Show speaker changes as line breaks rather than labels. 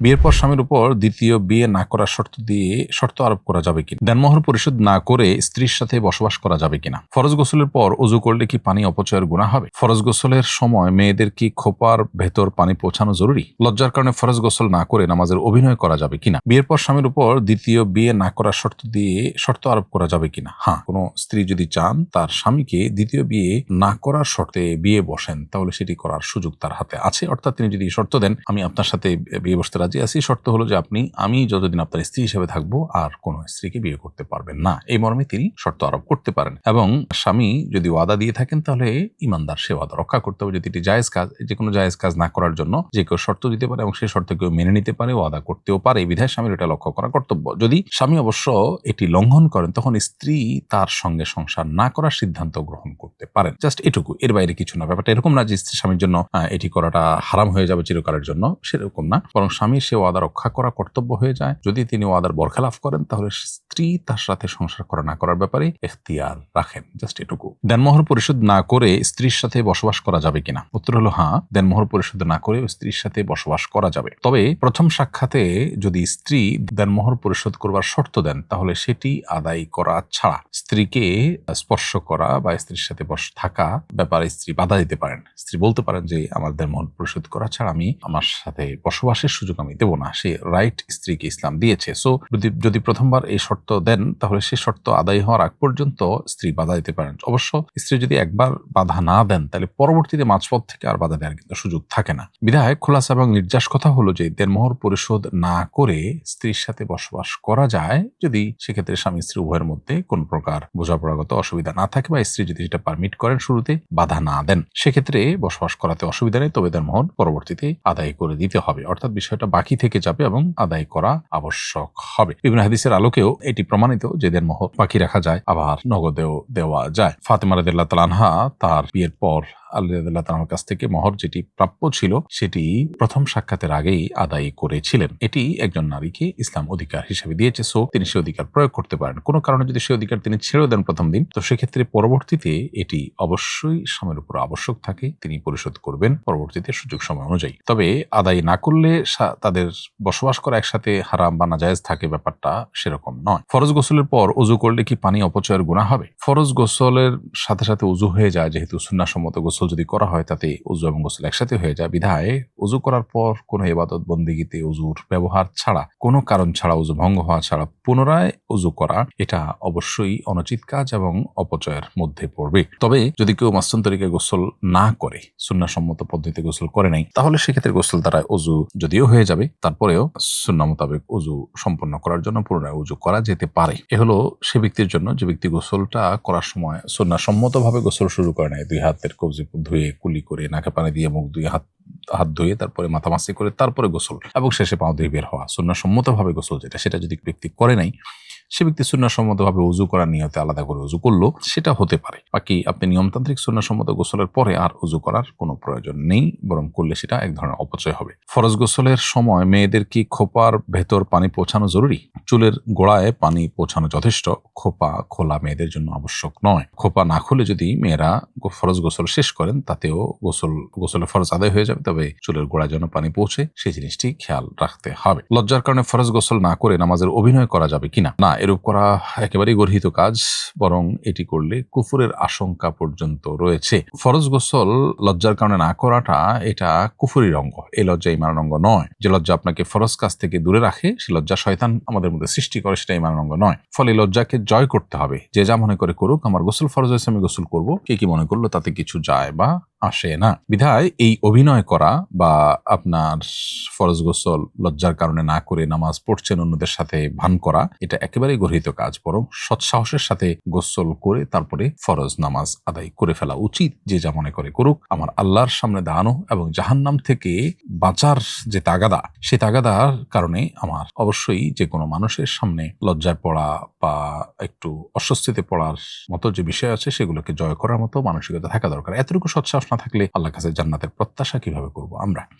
বিয়ের পর স্বামীর উপর দ্বিতীয় বিয়ে না করার শর্ত আরোপ করা যাবে কিনা? দেনমোহর পরিশোধ না করে স্ত্রীর সাথে বসবাস করা যাবে কিনা? ফরজ গোসলের পর ওযু করলে কি পানি অপচয়ের গুনাহ হবে? ফরজ গোসলের সময় মেয়েদের কি খোপার ভেতর পানি পৌঁছানো জরুরি? লজ্জার কারণে ফরজ গোসল না করে নামাজের অভিনয় করা যাবে কিনা? বিয়ের পর স্বামীর উপর দ্বিতীয় বিয়ে না করার শর্ত আরোপ করা যাবে কিনা? হ্যাঁ, কোন স্ত্রী যদি চান তার স্বামীকে দ্বিতীয় বিয়ে না করার শর্তে বিয়ে বসেন, তাহলে সেটি করার সুযোগ তার হাতে আছে। অর্থাৎ তিনি যদি শর্ত দেন, আমি আপনার সাথে বিয়ে বসতে রাজি আছি, শর্ত হলো যে আমি যতদিন আপনার স্ত্রী হিসেবে থাকবো আর কোন স্ত্রীকে বিয়ে করতে পারবেন না, এই মর্মে তিনি শর্ত আরোপ করতে পারেন। এবং স্বামী যদি ওয়াদা দিয়ে থাকেন তাহলে ইমানদার সে ওয়াদা রক্ষা করতে হবে। যদি এটি জায়েজ কাজ, যে কোনো জায়েজ কাজ না করার জন্য যে কেউ শর্ত দিতে পারে এবং সেই শর্ত কেউ মেনে নিতে পারে, ওয়াদা করতেও পারে, এই বিধায় স্বামীর এটা লক্ষ্য করা কর্তব্য। যদি স্বামী অবশ্য এটি লঙ্ঘন করেন, তখন স্ত্রী তার সঙ্গে সংসার না করার সিদ্ধান্ত গ্রহণ করতে পারেন। জাস্ট এটুকু, এর বাইরে কিছু না। ব্যাপারটা এরকম না যে স্ত্রী স্বামীর জন্য এটি করাটা হারাম হয়ে যাবে চিরকালের জন্য, সেরকম না। বরং স্বামীর সে ওয়াদা রক্ষা করা কর্তব্য হয়ে যায়। যদি তিনি ওয়াদার বরখেলাফ করেন, তাহলে স্ত্রী তার সাথে সংসার করা না করার ব্যাপারে এখতিয়ার রাখেন। জাস্ট এটুকু। দেনমোহর পরিশোধ না করে স্ত্রীর সাথে বসবাস করা যাবে কিনা? উত্তর হলো হ্যাঁ, দেনমোহর পরিশোধ না করে স্ত্রীর সাথে বসবাস করা যাবে। তবে প্রথম সাক্ষাতে যদি স্ত্রী দেনমোহর পরিশোধ করবার শর্ত দেন, তাহলে সেটি আদায় করা ছাড়া স্ত্রীকে স্পর্শ করা বা স্ত্রীর সাথে থাকা ব্যাপারে স্ত্রী বাধা দিতে পারেন। স্ত্রী বলতে পারেন যে আমার দেনমোহর পরিশোধ করা ছাড়া আমি আমার সাথে বসবাসের সুযোগ আমি দেব না। সে রাইট স্ত্রীকে ইসলাম দিয়েছে। সো যদি প্রথমবার এই শর্ত দেন, তাহলে সে শর্ত আদায় হওয়ার আগ পর্যন্ত স্ত্রী বাধা দিতে পারেন। অবশ্য স্ত্রী যদি একবার বাধা না দেন, তাহলে পরবর্তীতে মাঝপথ থেকে আর বাধা দেওয়ার কিন্তু সুযোগ থাকে না। বিধায় খোলাসা এবং নির্যাস কথা হলো যে দেনমোহর পরিশোধ না করে স্ত্রীর সাথে বসবাস করা যায়, যদি সেক্ষেত্রে স্বামী স্ত্রী উভয়ের মধ্যে কোন প্রকার বোঝাপড়াগত অসুবিধা না থাকে বা স্ত্রী যদি সেটা পারমিট করেন, শুরুতে বাধা না দেন, সেক্ষেত্রে বসবাস করাতে অসুবিধা নেই। তবে দেনমোহর পরবর্তীতে আদায় করে দিতে হবে, অর্থাৎ বিষয়টা বাকি থেকে যাবে এবং আদায় করা আবশ্যক হবে। বিভিন্ন হাদিসের আলোকেও এটি প্রমাণিত যে দেনমোহর বাকি রাখা যায়, আবার নগদেও দেওয়া যায়। ফাতেমা রাদিয়াল্লাহু তাআলা আনহা তার বিয়ের পর আলী রাদিয়াল্লাহু তাআলার কাছ থেকে মোহর যেটি প্রাপ্য ছিল, সেটি প্রথম সাক্ষাতের আগেই আদায় করেছিলেন। এটি একজন নারীকে ইসলাম অধিকার হিসেবে দিয়েছে। সো তিনি সে অধিকার প্রয়োগ করতে পারেন। কোনো কারণে যদি সে অধিকার তিনি ছেড়ে দেন প্রথম দিন, তো সেক্ষেত্রে পরবর্তীতে এটি অবশ্যই স্বামীর উপর আবশ্যক থাকে, তিনি পরিশোধ করবেন পরবর্তীতে সুযোগ সময় অনুযায়ী। তবে আদায় না করলে তাদের বসবাস করা একসাথে হারাম বা নাজায়েজ থাকে, ব্যাপারটা সেরকম নয়। ফরজ গোসলের পর ওযু করলে কি পানি অপচয়ের গুনাহ হবে? ফরজ গোসলের সাথে সাথে ওযু হয়ে যায়, যেহেতু সুন্নাহসম্মত গোসল যদি করা হয় তাতে ওযু এবং গোসল একসাথে হয়ে যায়। বিধায় ওযু করার পর কোনো ইবাদত বন্দেগীতে ওযুর ব্যবহার ছাড়া, কোনো কারণ ছাড়া, ওযু ভঙ্গ হওয়া ছাড়া পুনরায় ওযু করা, এটা অবশ্যই অনুচিত কাজ এবং অপচয়ের মধ্যে পড়বে। তবে যদি কেউ মাসনুন তরিকায় গোসল না করে, সুন্নাহসম্মত পদ্ধতিতে গোসল করে নাই, তাহলে সেক্ষেত্রে গোসল দ্বারা ওযু যদিও হয়ে যাবে, তারপরেও সুন্নাহ মোতাবেক ওযু সম্পন্ন করার জন্য পুনরায় ওযু করা যেতে পারে। এ হলো সে ব্যক্তির জন্য যে ব্যক্তি গোসলটা করার সময় সুন্নাহসম্মতভাবে গোসল শুরু করে নাই, দুই হাতের কবজি ধুয়ে কুলি করে, নাকে পানি দিয়ে মুখ ধুয়ে, হাত ধুয়ে, তারপরে মাথা মাসি করে, তারপরে গোসল এবং শেষে পাও ধুয়ে বের হওয়া, সুন্নাহসম্মতভাবে গোসল যেটা, সেটা যদি ব্যক্তি করে নাই, সে ব্যক্তি সুন্নাহসম্মতভাবে ওযু করার নিয়তে আলাদা করে ওযু করলো, সেটা হতে পারে। বাকি আপনি নিয়মতান্ত্রিক সুন্নাহসম্মত গোসলের পরে আর ওযু করার কোনো প্রয়োজন নেই, বরং করলে সেটা এক ধরনের অপচয় হবে। ফরজ গোসলের সময় মেয়েদের কি খোপার ভেতর পানি পৌঁছানো জরুরি? চুলের গোড়ায় পানি পৌঁছানো যথেষ্ট, খোপা খোলা মেয়েদের জন্য আবশ্যক নয়। খোপা না খুলে যদি মেয়েরা ফরজ গোসল শেষ করেন, তাতেও গোসলের ফরজ আদায় হয়ে যাবে। তবে চুলের গোড়ায় যেন পানি পৌঁছে, সেই জিনিসটি খেয়াল রাখতে হবে। লজ্জার কারণে ফরজ গোসল না করে নামাজের অভিনয় করা যাবে কিনা? না, এরূপ করা একেবারেই গর্হিত কাজ, বরং এটি করলে কুফুরের আশঙ্কা পর্যন্ত রয়েছে। ফরজ গোসল লজ্জার কারণে না করাটা, এটা কুফুরির অঙ্গ। এই লজ্জা ঈমানের অঙ্গ নয়। যে লজ্জা আপনাকে ফরজ কাজ থেকে দূরে রাখে, সে লজ্জা শয়তান আমাদের মধ্যে সৃষ্টি করে, সেটা ঈমানের অঙ্গ নয়। ফলে লজ্জাকে জয় করতে হবে। যে যা মনে করে করুক, আমার গোসল ফরজ হয়েছে, আমি গোসল করবো, কে কি মনে করলো তাতে কিছু যায় বা আসে না। বিধায় এই অভিনয় করা বা আপনার ফরজ গোসল লজ্জার কারণে না করে নামাজ পড়ছেন অন্যদের সাথে ভান করা, এটা একেবারেই গর্হিত কাজ। বরং সৎসাহসের সাথে গোসল করে তারপরে ফরজ নামাজ আদায় করে ফেলা উচিত। যে যা মনে করে করুক, আমার আল্লাহর সামনে দাঁড়ানো এবং জাহান্নাম থেকে বাঁচার যে তাগাদা, সে তাগাদার কারণে আমার অবশ্যই যে কোনো মানুষের সামনে লজ্জায় পড়া বা একটু অস্বস্তিতে পড়ার মতো যে বিষয় আছে, সেগুলোকে জয় করার মতো মানসিকতা থাকা দরকার। এতটুকু সৎসাহস না থাকলে আল্লাহর কাছে জান্নাতের প্রত্যাশা কিভাবে করব আমরা?